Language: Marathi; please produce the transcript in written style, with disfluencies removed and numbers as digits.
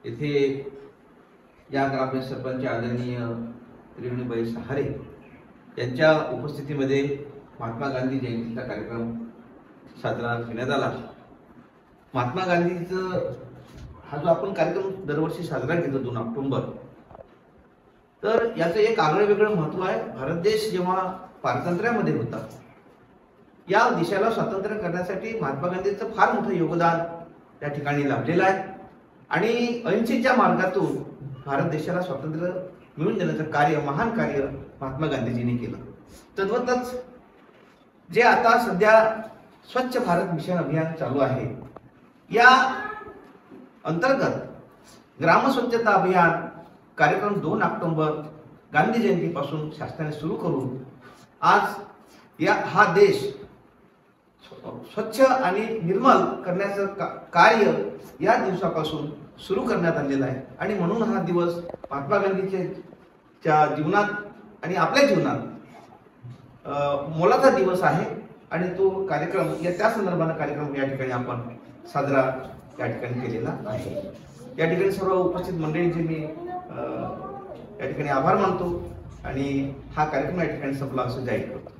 येथे या ग्रामपंचायत सरपंच आदरणीय रेणुबाई सहारे यांच्या उपस्थितीमध्ये महात्मा गांधी जयंतीचा कार्यक्रम साजरा करण्यात आला। महात्मा गांधीचं हा जो आपण कार्यक्रम दरवर्षी साजरा करतो 2 ऑक्टोबर, तर याचं एक आगळं वेगळं महत्त्व आहे। भारत देश जेव्हा पारतंत्र्यामध्ये होता, या देशाला स्वातंत्र्य करण्यासाठी महात्मा गांधींचं फार मोठं योगदान त्या ठिकाणी लाभलेलं आहे आणि अहिंसेच्या मार्गातून भारत देशाला स्वातंत्र्य मिळवून देण्याचं कार्य, महान कार्य महात्मा गांधीजींनी केलं। तद्वतच जे आता सध्या स्वच्छ भारत मिशन अभियान चालू आहे, या अंतर्गत ग्राम स्वच्छता अभियान कार्यक्रम 2 ऑक्टोबर गांधी जयंतीपासून शासनाने सुरू करून आज हा देश स्वच्छ आणि निर्मल करण्याचं कार्य या दिवसापासून सुरू करण्यात आलेलं आहे आणि म्हणून हा दिवस महात्मा गांधीच्या जीवनात आणि आपल्या जीवनात मोलाचा दिवस आहे आणि तो कार्यक्रम त्या संदर्भाने कार्यक्रम या ठिकाणी आपण साजरा या ठिकाणी केलेला आहे। या ठिकाणी सर्व उपस्थित मंडळींचे मी या ठिकाणी आभार मानतो आणि हा कार्यक्रम या ठिकाणी संपला असं जाहीर करतो।